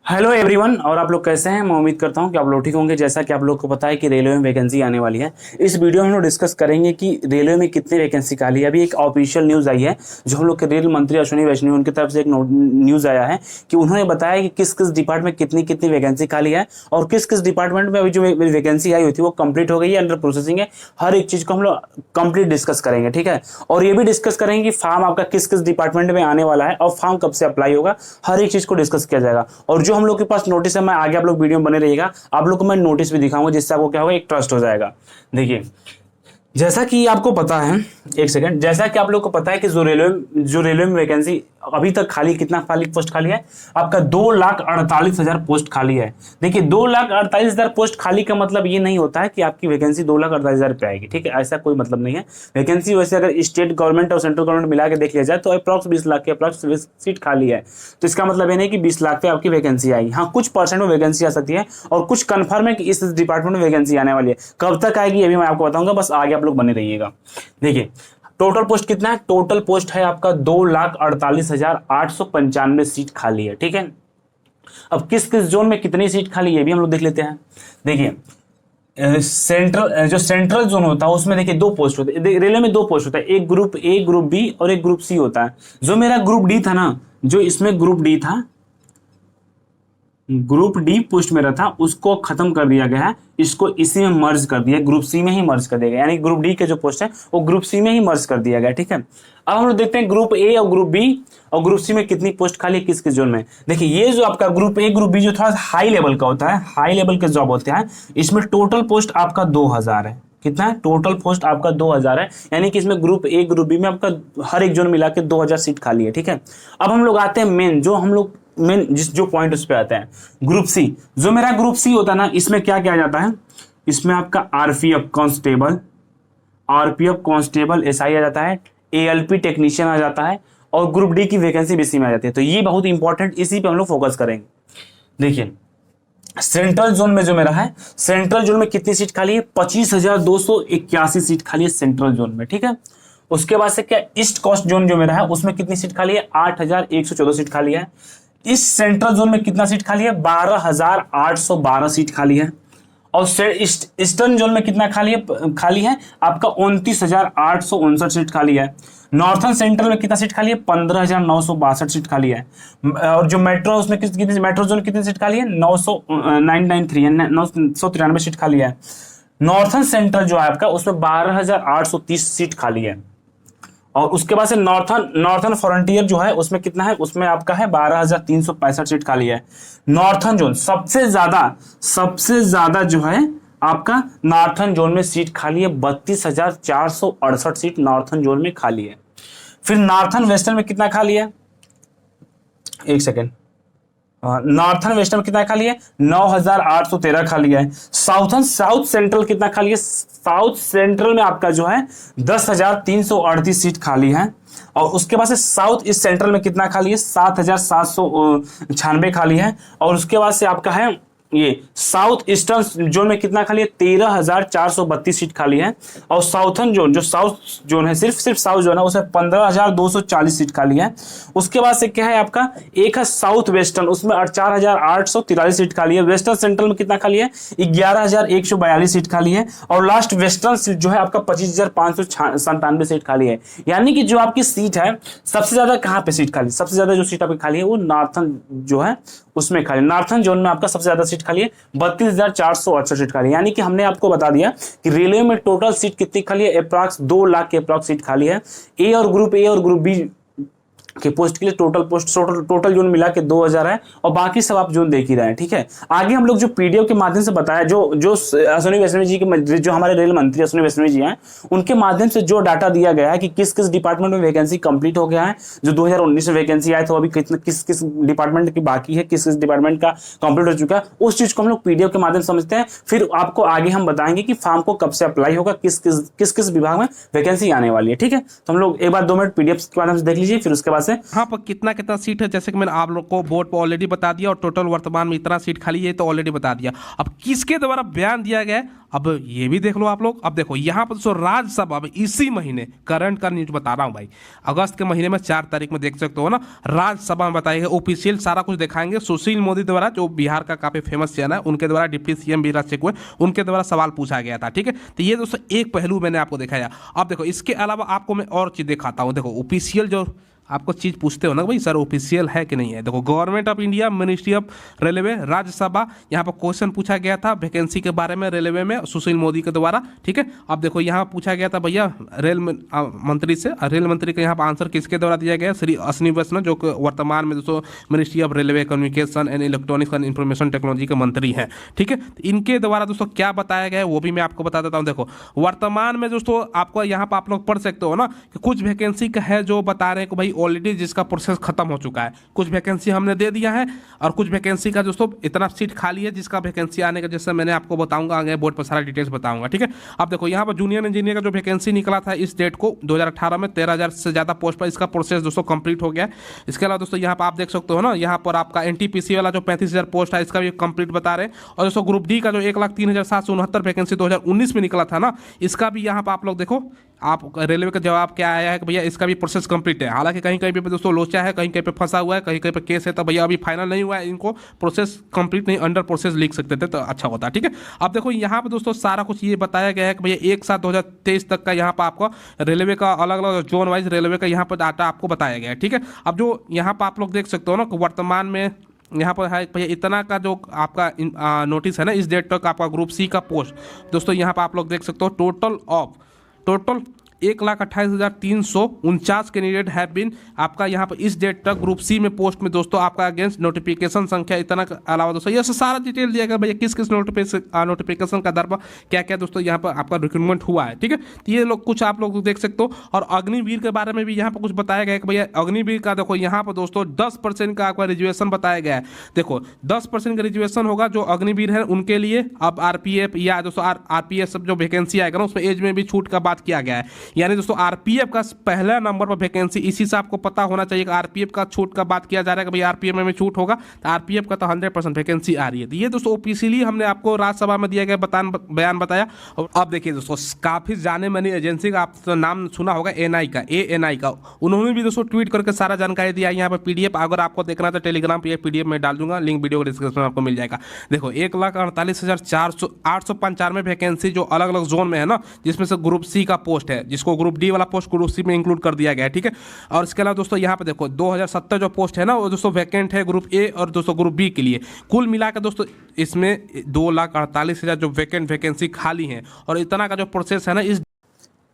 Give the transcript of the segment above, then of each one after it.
Hello everyone. और आप लोग कैसे हैं? मैं उम्मीद करता हूं कि आप लोग ठीक होंगे। जैसा कि आप लोग को पता है कि रेलवे में वैकेंसी आने वाली है, इस वीडियो में हम लोग डिस्कस करेंगे कि रेलवे में कितनी वैकेंसी खाली है। अभी एक ऑफिशियल न्यूज़ आई है जो हम लोग के रेल मंत्री अश्विनी वैष्णव उनकी तरफ से एक न्यूज़ आया है कि उन्होंने बताया कि किस किस डिपार्टमेंट में कितनी कितनी वैकेंसी खाली है और किस किस डिपार्टमेंट में अभी जो वैकेंसी आई हुई थी वो कंप्लीट हो गई है, अंडर प्रोसेसिंग है। हर एक चीज़ को हम लोग कंप्लीट डिस्कस करेंगे, ठीक है। और ये भी डिस्कस करेंगे कि फॉर्म आपका किस किस डिपार्टमेंट में आने वाला है और फॉर्म कब से अप्लाई होगा। हर एक चीज़ को डिस्कस किया जाएगा। और जो हम लोग के पास नोटिस है, मैं आगे आप लोग वीडियो में बने रहिएगा, आप लोग को मैं नोटिस भी दिखाऊंगा जिससे आपको क्या होगा, एक ट्रस्ट हो जाएगा। देखिए, जैसा कि आपको पता है, एक सेकंड, जैसा कि आप लोग को पता है कि जो रेलवे में वैकेंसी अभी तक खाली, कितना खाली पोस्ट खाली है आपका 2,48,000 पोस्ट खाली है। देखिए, 2,48,000 पोस्ट खाली का मतलब ये नहीं होता है कि आपकी वैकेंसी 2,48,000 पे आएगी, ठीक है। ऐसा कोई मतलब नहीं है। वैकेंसी वैसे अगर स्टेट गवर्नमेंट और सेंट्रल गवर्नमेंट मिला के देख लिया जाए तो अप्रॉक्स 20 लाख की अप्रॉक्स सीट खाली है। तो इसका मतलब ये नहीं कि 20 लाख पे आपकी वैकेंसी आएगी। हाँ, कुछ परसेंट में वैकेंसी आ सकती है और कुछ कन्फर्म है कि इस डिपार्टमेंट में वैकेंसी आने वाली है। कब तक आएगी ये भी मैं आपको बताऊंगा, बस आगे आप लोग बने रहिएगा। देखिए, टोटल पोस्ट कितना है? टोटल पोस्ट है आपका 2,48,895 सीट खाली है, ठीक है। अब किस किस जोन में कितनी सीट खाली है भी हम लोग देख लेते हैं। देखिए, सेंट्रल जोन होता है उसमें देखिए दो पोस्ट होते हैं। रेलवे में दो पोस्ट होता है, एक ग्रुप ए, ग्रुप बी और एक ग्रुप सी होता है। जो मेरा ग्रुप डी था ना, जो इसमें ग्रुप डी था, ग्रुप डी पोस्ट मेरा था, उसको खत्म कर दिया गया है। इसको इसी में मर्ज कर दिया, ग्रुप सी में ही मर्ज कर दिया गया, यानी ग्रुप डी के जो पोस्ट है वो ग्रुप सी में ही मर्ज कर दिया गया, ठीक है। अब हम लोग देखते हैं ग्रुप ए और ग्रुप बी और ग्रुप सी में कितनी पोस्ट खाली है, किस किस जोन में। देखिए, ये जो आपका ग्रुप ए ग्रुप बी जो थोड़ा हाई लेवल का होता है, हाई लेवल के जॉब होते हैं, इसमें टोटल पोस्ट आपका 2,000 है। कितना है? टोटल पोस्ट आपका 2,000 है, यानी कि इसमें ग्रुप ए ग्रुप बी में आपका हर एक जोन मिला के 2,000 सीट खाली है, ठीक है। अब हम लोग आते हैं मेन, जो हम लोग मेन जिस जो पॉइंट उस पे आते हैं, ग्रुप सी। जो मेरा ग्रुप सी होता है ना, इसमें क्या किया जाता है, इसमें आपका आरपीएफ कांस्टेबल एसआई आ जाता है, एएलपी टेक्नीशियन आ जाता है और ग्रुप डी की वैकेंसी भी इसी में आ जाती है। तो ये बहुत इंपॉर्टेंट, इसी पे हम लोग फोकस करेंगे। देखिए, सेंट्रल जोन में जो मेरा है, सेंट्रल जोन में कितनी सीट खाली है? 25,281 सीट खाली है सेंट्रल जोन में, ठीक है। उसके बाद से क्या, ईस्ट कोस्ट जोन जो मेरा है उसमें कितनी सीट खाली है? 8,114 सीट खाली है। इस सेंट्रल जोन में कितना सीट खाली है? 12,812 सीट खाली है। और ईस्टर्न जोन में कितना खाली है आपका 29,859 सीट खाली है। नॉर्थन सेंट्रल में कितना सीट खाली है? 15,962 सीट खाली है। और जो मेट्रो, उसमें कितनी मेट्रो जोन कितनी सीट खाली है? 993 सीट खाली है। नॉर्थन सेंट्रल जो है आपका, उसमें 12,830 सीट खाली है। और उसके बाद से नॉर्थन फ्रंटियर जो है उसमें कितना है? उसमें आपका है 12,365 सीट खाली है। नॉर्थन जोन सबसे ज्यादा जो है आपका नॉर्थन जोन में सीट खाली है, 32,468 सीट नॉर्थन जोन में खाली है। फिर नॉर्थन वेस्टर्न में कितना खाली है? एक सेकेंड, नॉर्थन वेस्टर्न में कितना खाली है? 9,813 खाली है। साउथ सेंट्रल कितना खाली है? साउथ सेंट्रल में आपका जो है 10,338 सीट खाली है। और उसके बाद से साउथ ईस्ट सेंट्रल में कितना खाली है? 7,796 खाली है। और उसके बाद से आपका है ये साउथ ईस्टर्न जोन में कितना खाली है? 13,432 सीट खाली है। और साउथर्न जोन, जो साउथ जोन है, सिर्फ साउथ जोन है, उसमें 15,240 सीट खाली है। उसके बाद से क्या है आपका, एक है साउथ वेस्टर्न, उसमें 4,843 सीट खाली है। वेस्टर्न सेंट्रल में कितना खाली है? 11,142 सीट खाली है। और लास्ट वेस्टर्न जो है आपका 25,597 सीट खाली है। यानी कि जो आपकी सीट है, सबसे ज्यादा कहाँ पे सीट खाली? सबसे ज्यादा जो सीट आपकी खाली है वो नॉर्थन जो है उसमें खाली। नॉर्थन जोन में आपका सबसे ज्यादा सीट खाली है, 32,468 सीट खाली है। यानी कि हमने आपको बता दिया कि रेलवे में टोटल सीट कितनी खाली है, अप्रॉक्स 2 लाख के अप्रॉक्स सीट खाली है। ए और ग्रुप बी के पोस्ट के लिए टोटल जोन मिला के 2,000 है और बाकी सब आप जोन देख ही रहे हैं, ठीक है। आगे हम लोग जो पीडीएफ के माध्यम से बताया, जो अश्विनी वैष्णव जी के, जो हमारे रेल मंत्री अश्विनी वैष्णव जी हैं, उनके माध्यम से जो डाटा दिया गया है कि किस किस डिपार्टमेंट में वैकेंसी कंप्लीट हो गया है, जो 2019 में वैकेंसी आया तो अभी किस किस डिपार्टमेंट की बाकी है, किस किस डिपार्टमेंट का कंप्लीट हो चुका है, उस चीज को हम लोग पीडीएफ के माध्यम से समझते हैं। फिर आपको आगे हम बताएंगे कि फॉर्म को कब से अप्लाई होगा, किस किस विभाग में वैकेंसी आने वाली है, ठीक है। तो हम लोग एक बार 2 मिनट पीडीएफ के माध्यम से देख लीजिए, फिर उसके बाद पास है। हाँ, पर कितना कितना सीट है, जैसे कि मैंने आप लोग को बोर्ड पर ऑलरेडी बता दिया, और टोटल वर्तमान में इतना सीट खाली है तो ऑलरेडी बता दिया। अब किसके द्वारा बयान दिया गया है, अब ये भी देख लो आप लोग। अब देखो यहाँ पर दोस्तों राज्यसभा में इसी महीने, करंट का न्यूज बता रहा हूँ भाई, अगस्त के महीने में 4 तारीख में देख सकते हो ना, राज्यसभा में बताएगा, ऑफिशियल सारा कुछ दिखाएंगे। सुशील मोदी द्वारा, जो बिहार का काफी फेमस चैनल है, उनके द्वारा डिप्टी सीएम बीराज सिंह हुए, उनके द्वारा सवाल पूछा गया था। ठीक है, तो ये दोस्तों एक पहलू मैंने आपको दिखाया। अब देखो इसके अलावा आपको मैं और चीज दिखाता हूँ। देखो ऑफिशियल जो आपको चीज पूछते हो ना भाई, सर ऑफिशियल है कि नहीं है, देखो government of India, ministry of railway, Rajya Sabha, यहाँ पर क्वेश्चन पूछा गया था वैकेंसी के बारे में रेलवे में सुशील मोदी के द्वारा। ठीक है, अब देखो यहाँ पूछा गया था भैया रेल मंत्री से, रेल मंत्री का यहाँ पर आंसर किसके द्वारा दिया गया, श्री अश्विनी वैष्णव, जो वर्तमान में दोस्तों ministry of railway, communication and electronics and information technology के मंत्री हैं। ठीक है, तो इनके द्वारा दोस्तों क्या बताया गया है वो भी मैं आपको बता देता हूँ। देखो वर्तमान में दोस्तों आपको यहाँ पर आप लोग पढ़ सकते हो ना कि कुछ वैकेंसी का है जो बता रहे हैं कि भाई ऑलरेडी जिसका प्रोसेस खत्म हो चुका है, कुछ वैकेंसी हमने दे दिया है, और कुछ वैकेंसी का दोस्तों इतना सीट खाली है जिसका वैकेंसी आने का, जैसे मैंने आपको बताऊंगा आगे बोर्ड पर सारा डिटेल्स बताऊंगा। ठीक है, अब देखो यहाँ पर जूनियर इंजीनियर का जो वैकेंसी निकला था इस डेट को 2018 में 13,000 से ज़्यादा पोस्ट पर, इसका प्रोसेस दोस्तों कंप्लीट हो गया है। इसके अलावा दोस्तों यहाँ पर आप देख सकते हो ना, यहाँ पर आपका एनटीपीसी वाला जो 35,000 पोस्ट है इसका भी कंप्लीट बता रहे हैं। और दोस्तों ग्रुप डी का जो 1,03,769 वैकेंसी 2019 में निकला था ना, इसका भी यहाँ पर आप लोग देखो, आप रेलवे का जवाब क्या आया है कि भैया इसका भी प्रोसेस कंप्लीट है। हालांकि कहीं कहीं पे दोस्तों लोचा है, कहीं कहीं पे फंसा हुआ है, कहीं कहीं पे केस है, तो भैया अभी फाइनल नहीं हुआ है, इनको प्रोसेस कंप्लीट नहीं, अंडर प्रोसेस लिख सकते थे तो अच्छा होता। ठीक है, अब देखो यहाँ पे दोस्तों सारा कुछ ये बताया गया है कि भैया 1/7/2023 तक का यहाँ पर आपको रेलवे का अलग अलग जोन वाइज रेलवे का यहाँ पर डाटा आपको बताया गया है। ठीक है, अब जो यहाँ पर आप लोग देख सकते हो ना, वर्तमान में यहाँ पर है भैया इतना का जो आपका नोटिस है ना, इस डेट तक आपका ग्रुप सी का पोस्ट दोस्तों यहाँ पर आप लोग देख सकते हो, टोटल 1,28,349 कैंडिडेट हैव बीन, आपका यहाँ पर इस डेट तक ग्रुप सी में पोस्ट में दोस्तों आपका अगेंस्ट नोटिफिकेशन संख्या इतना के अलावा दोस्तों ये सारा डिटेल दिया गया भैया किस किस नोटिफिकेशन का दर पर क्या क्या दोस्तों यहाँ पर आपका रिक्रूटमेंट हुआ है। ठीक है, तो ये लोग कुछ आप लोग देख सकते हो। और अग्निवीर के बारे में भी यहाँ पर कुछ बताया गया है कि भैया अग्निवीर का देखो यहाँ पर दोस्तों 10% का आपका रिजर्वेशन बताया गया है। देखो 10% का रिजर्वेशन होगा जो अग्निवीर है उनके लिए। अब आरपीएफ या दोस्तों आरपीएफ सब जो वैकेंसी आएगा ना, उसमें एज में भी छूट का बात किया गया है। यानी दोस्तों आरपीएफ का पहला नंबर पर वैकेंसी, इसी से आपको पता होना चाहिए कि आरपीएफ का छूट का बात किया जा रहा है कि भाई आरपीएफ में छूट होगा, तो आरपीएफ का तो 100% वैकेंसी आ रही है। तो ये दोस्तों ऑफिशियली हमने आपको राज्यसभा में दिया गया बयान बताया। और अब देखिए दोस्तों काफी जाने मानी एजेंसी का आप तो नाम सुना होगा, एएनआई का, उन्होंने भी दोस्तों ट्वीट करके सारा जानकारी दिया। यहाँ पर पीडीएफ अगर आपको देखना तो टेलीग्राम पे पीडीएफ में डाल दूंगा, लिंक वीडियो डिस्क्रिप्शन में आपको मिल जाएगा। देखो 1,48,895 वैकेंसी जो अलग अलग जोन में है ना, जिसमें से ग्रुप सी का पोस्ट है, जिसको ग्रुप डी वाला पोस्ट ग्रुप सी में इंक्लूड कर दिया गया है। ठीक है, और इसके अलावा दोस्तों यहाँ पे देखो 2070 जो पोस्ट है ना, वो दोस्तों वैकेंट है ग्रुप ए और दोस्तों ग्रुप बी के लिए। कुल मिलाकर दोस्तों इसमें 2,48,000 जो वैकेंसी खाली है, और इतना का जो प्रोसेस है ना, इस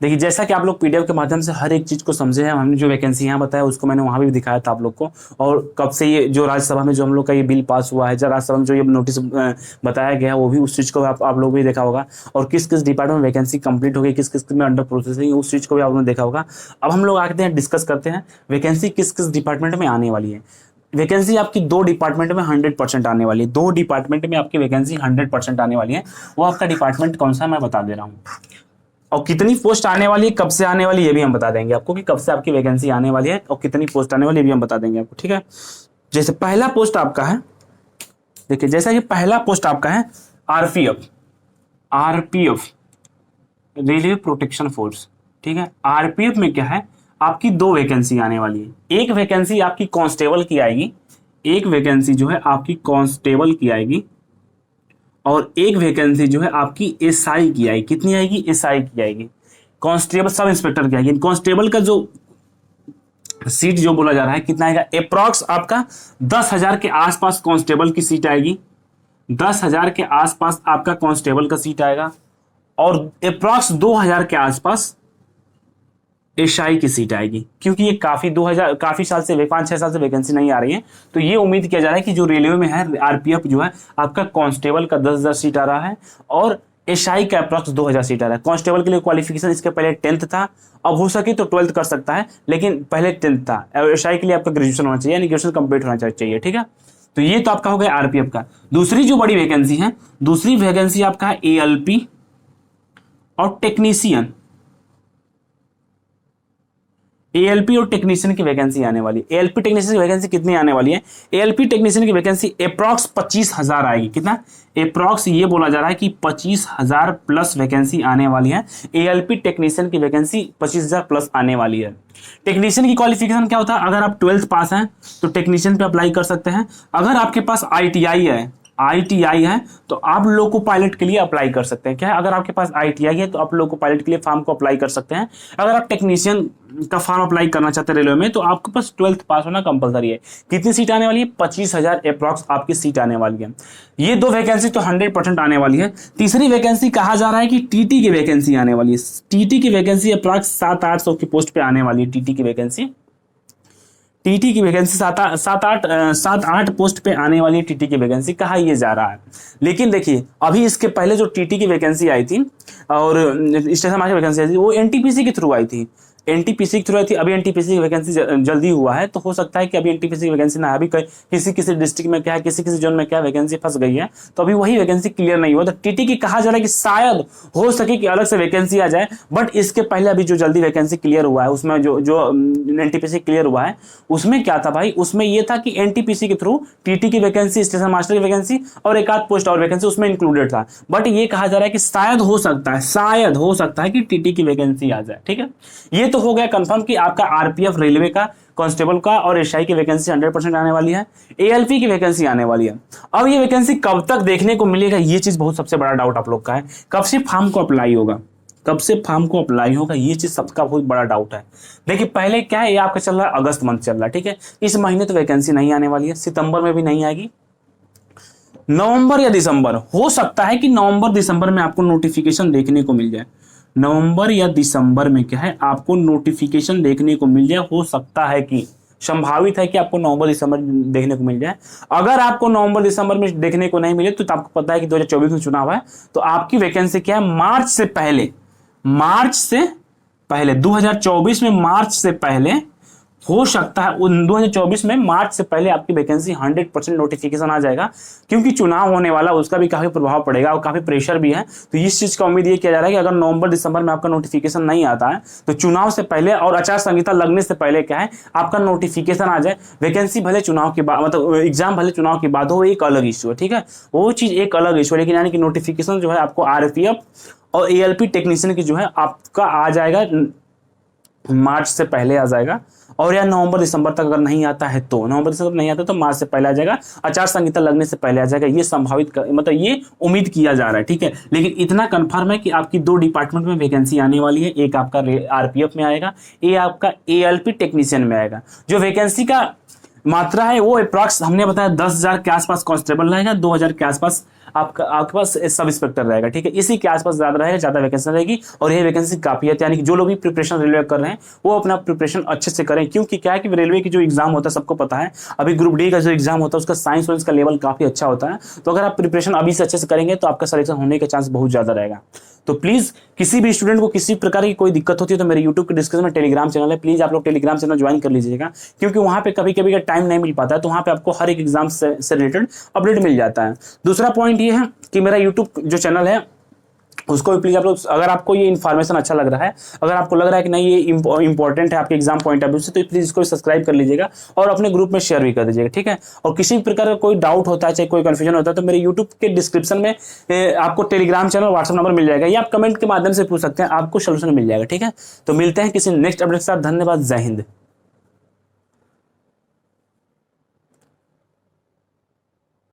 देखिए जैसा कि आप लोग पीडीएफ के माध्यम से हर एक चीज़ को समझे हैं, हमने जो वैकेंसी यहाँ बताया उसको मैंने वहाँ भी दिखाया था आप लोग को। और कब से ये जो राज्यसभा में जो हम लोग का ये बिल पास हुआ है, जो राज्यसभा में जो ये नोटिस बताया गया है, वो भी उस चीज़ को आप लोग भी देखा होगा। और किस किस डिपार्टमेंट में वैकेंसी कंप्लीट हो गई, किस किस में अंडर प्रोसेसिंग, उस चीज़ को भी आप लोगों ने देखा होगा। अब हम लोग आते हैं डिस्कस करते हैं वैकेंसी किस किस डिपार्टमेंट में आने वाली है। वैकेंसी आपकी 2 डिपार्टमेंट में 100% आने वाली है। 2 डिपार्टमेंट में आपकी वैकेंसी 100% आने वाली है। वो आपका डिपार्टमेंट कौन सा मैं बता दे रहा हूँ, और कितनी पोस्ट आने वाली है, कब से आने वाली है, ये भी हम बता देंगे आपको कि कब से आपकी वैकेंसी आने वाली है और कितनी पोस्ट आने वाली है, ये भी हम बता देंगे आपको। ठीक है, जैसे पहला पोस्ट आपका है, देखिए जैसा कि पहला पोस्ट आपका है आरपीएफ रेलवे प्रोटेक्शन फोर्स। ठीक है, आरपीएफ में क्या है, आपकी 2 वैकेंसी आने वाली है। एक वैकेंसी आपकी कांस्टेबल की आएगी, एक वैकेंसी जो है आपकी कांस्टेबल की आएगी, और एक वैकेंसी जो है आपकी एसआई की आएगी। कितनी आएगी, एसआई की आएगी, कांस्टेबल सब इंस्पेक्टर की आएगी। कांस्टेबल का जो सीट जो बोला जा रहा है कितना आएगा, अप्रॉक्स आपका 10,000 के आसपास कांस्टेबल की सीट आएगी। 10,000 के आसपास आपका कांस्टेबल का सीट आएगा, और अप्रॉक्स 2,000 के आसपास एसआई की सीट आएगी। क्योंकि ये काफी साल से 5-6 साल से वैकेंसी नहीं आ रही है, तो ये उम्मीद किया जा रहा है कि जो रेलवे में है आरपीएफ जो है आपका कांस्टेबल का 10,000 सीट आ रहा है, और एसआई का अप्रॉक्स 2,000 सीट आ रहा है। कांस्टेबल के लिए क्वालिफिकेशन इसके पहले 10th था, अब हो सके तो 12th कर सकता है, लेकिन पहले 10th था। और एसआई के लिए आपका ग्रेजुएशन होना चाहिए, यानी ग्रेजुएशन कंप्लीट होना चाहिए। ठीक है, तो ये तो आपका हो गया आरपीएफ का। दूसरी जो बड़ी वैकेंसी है, दूसरी वैकेंसी आपका है एएलपी और टेक्नीशियन। एएलपी और टेक्नीशियन की वैकेंसी आने वाली है। एएलपी टेक्नीशियन की वैकेंसी कितनी आने वाली है? एएलपी टेक्नीशियन की वैकेंसी अप्रॉक्स 25,000 आएगी। कितना? अप्रॉक्स ये बोला जा रहा है कि 25,000 प्लस वैकेंसी आने वाली है। एएलपी टेक्नीशियन की वैकेंसी 25,000 प्लस आने वाली है। टेक्नीशियन की क्वालिफिकेशन क्या होता है? अगर आप 12th पास हैं तो टेक्नीशियन पे अप्लाई कर सकते हैं। अगर आपके पास आईटीआई है तो आप लोग को पायलट के लिए अप्लाई कर सकते हैं। क्या है? अगर आपके पास आईटीआई है तो आप लोग को पायलट के लिए फॉर्म को अप्लाई कर सकते हैं। अगर आप टेक्नीशियन का फॉर्म अप्लाई करना चाहते हैं रेलवे में तो आपके पास 12th पास होना कंपलसरी है। कितनी सीट आने वाली है? 25,000 अप्रॉक्स आपकी सीट आने वाली है। ये 2 वैकेंसी तो 100% आने वाली है। तीसरी वैकेंसी कहा जा रहा है कि टीटी की वैकेंसी आने वाली है। टीटी की वैकेंसी अप्रॉक्स 700-800 की पोस्ट पे आने वाली है। टीटी की वैकेंसी 7-8 पोस्ट पे आने वाली टीटी की वैकेंसी कहा ये जा रहा है। लेकिन देखिए अभी इसके पहले जो टीटी की वैकेंसी आई थी और स्टेशन मास्टर की वैकेंसी आई थी वो एनटीपीसी के थ्रू आई थी। एनटीपीसी के थ्रू आई थी। अभी एनटीपीसी की वैकेंसी जल्दी हुआ है तो हो सकता है कि अभी एनटीपीसी की वैकेंसी ना, अभी किसी डिस्ट्रिक्ट में क्या है, किसी जोन में क्या वैकेंसी फंस गई है तो अभी वही वैकेंसी क्लियर नहीं हुआ। तो टीटी की कहा जा रहा है कि शायद हो सके कि अलग से वैकेंसी आ जाए। बट इसके पहले अभी जो जल्दी वैकेंसी क्लियर हुआ है उसमें जो एनटीपीसी क्लियर हुआ है उसमें क्या था भाई? उसमें ये था कि एनटीपीसी के थ्रू टीटी की वैकेंसी, स्टेशन मास्टर की वैकेंसी और एक आध पोस्ट और वैकेंसी उसमें इंक्लूडेड था। बट ये कहा जा रहा है कि शायद हो सकता है कि टीटी की वैकेंसी आ जाए। ठीक है, ये तो हो गया कंफर्म कि आपका आरपीएफ, रेलवे का, कांस्टेबल का और एसआई की वैकेंसी 100% आने वाली है। एएलपी की वैकेंसी आने वाली है। अब ये वैकेंसी कब तक देखने को मिलेगा, ये चीज बहुत सबसे बड़ा डाउट आप लोग का है। कब से फॉर्म को अप्लाई होगा, ये चीज सबका बहुत बड़ा डाउट है। देखिए पहले क्या है, ये आपका चल रहा है अगस्त मंथ चल रहा है। ठीक है, इस महीने तो वैकेंसी नहीं आने वाली है, सितंबर में भी नहीं आएगी। नवंबर या दिसंबर, हो सकता है कि नवंबर दिसंबर में आपको नोटिफिकेशन देखने को मिल जाए। नवंबर या दिसंबर में क्या है, आपको नोटिफिकेशन देखने को मिल जाए। हो सकता है कि संभावित है कि आपको नवंबर दिसंबर देखने को मिल जाए। अगर आपको नवंबर दिसंबर में देखने को नहीं मिले तो आपको पता है कि 2024 में चुनाव है तो आपकी वैकेंसी क्या है, मार्च से पहले 2024 में मार्च से पहले हो सकता है 2024 में मार्च से पहले आपकी वैकेंसी 100% नोटिफिकेशन आ जाएगा। क्योंकि चुनाव होने वाला उसका भी काफी प्रभाव पड़ेगा और काफी प्रेशर भी है। तो इस चीज का उम्मीद ये किया जा रहा है कि अगर नवंबर दिसंबर में आपका नोटिफिकेशन नहीं आता है तो चुनाव से पहले और आचार संहिता लगने से पहले क्या है, आपका नोटिफिकेशन आ जाए। वैकेंसी भले चुनाव के बाद, मतलब एग्जाम भले चुनाव के बाद हो, एक अलग इश्यू है। ठीक है, वो चीज एक अलग इश्यू है। लेकिन यानी कि नोटिफिकेशन जो है आपको आरपीएफ और एएलपी टेक्नीशियन की जो है आपका आ जाएगा, मार्च से पहले आ जाएगा। और या नवंबर दिसंबर तक अगर नहीं आता है तो मार्च से पहले आ जाएगा, आचार संहिता लगने से पहले आ जाएगा। ये संभावित मतलब ये उम्मीद किया जा रहा है। ठीक है, लेकिन इतना कंफर्म है कि आपकी 2 डिपार्टमेंट में वैकेंसी आने वाली है। एक आपका आरपीएफ में आएगा, एक आपका एएलपी टेक्नीशियन में आएगा। जो वैकेंसी का मात्रा है वो अप्रॉक्स हमने बताया 10,000 के आसपास कांस्टेबल रहेगा, 2,000 के आसपास आपके पास सब इंस्पेक्टर रहेगा। ठीक है, इसी के आसपास ज्यादा रहेगा, ज्यादा वैकेंसी रहेगी। और ये वैकेंसी काफी है, यानी कि जो लोग भी प्रिपरेशन रेलवे कर रहे हैं वो अपना प्रिपरेशन अच्छे से करें। क्योंकि क्या है कि रेलवे की जो एग्जाम होता है सबको पता है, अभी ग्रुप डी का जो एग्जाम होता है उसका साइंस वाइंस का लेवल काफी अच्छा होता है। तो अगर आप प्रिपरेशन अभी से अच्छे से करेंगे तो आपका सिलेक्शन होने का चांस बहुत ज्यादा रहेगा। तो प्लीज किसी भी स्टूडेंट को किसी प्रकार की कोई दिक्कत होती है तो मेरे यूट्यूब के डिस्क्रिप्शन में टेलीग्राम चैनल है, प्लीज आप लोग टेलीग्राम चैनल ज्वाइन कर लीजिएगा। क्योंकि वहां पे कभी कभी टाइम नहीं मिल पाता है तो वहां पे आपको हर एक एग्जाम से रिलेटेड अपडेट मिल जाता है। दूसरा पॉइंट ये है कि मेरा यूट्यूब जो चैनल है उसको भी प्लीज आप लोग, अगर आपको ये इन्फॉर्मेशन अच्छा लग रहा है, अगर आपको लग रहा है कि नहीं ये इंपॉर्टेंट है आपके एग्जाम पॉइंट ऑफ व्यू से, तो प्लीज इसको सब्सक्राइब कर लीजिएगा और अपने ग्रुप में शेयर भी कर दीजिएगा। ठीक है, और किसी भी प्रकार का कोई डाउट होता है, चाहे कोई कंफ्यूजन होता है तो मेरे यूट्यूब के डिस्क्रिप्शन में आपको टेलीग्राम चैनल, व्हाट्सएप नंबर मिल जाएगा, या आप कमेंट के माध्यम से पूछ सकते हैं, आपको सोल्यूशन मिल जाएगा। ठीक है, तो मिलते हैं किसी नेक्स्ट अपडेट के साथ। धन्यवाद, जय हिंद।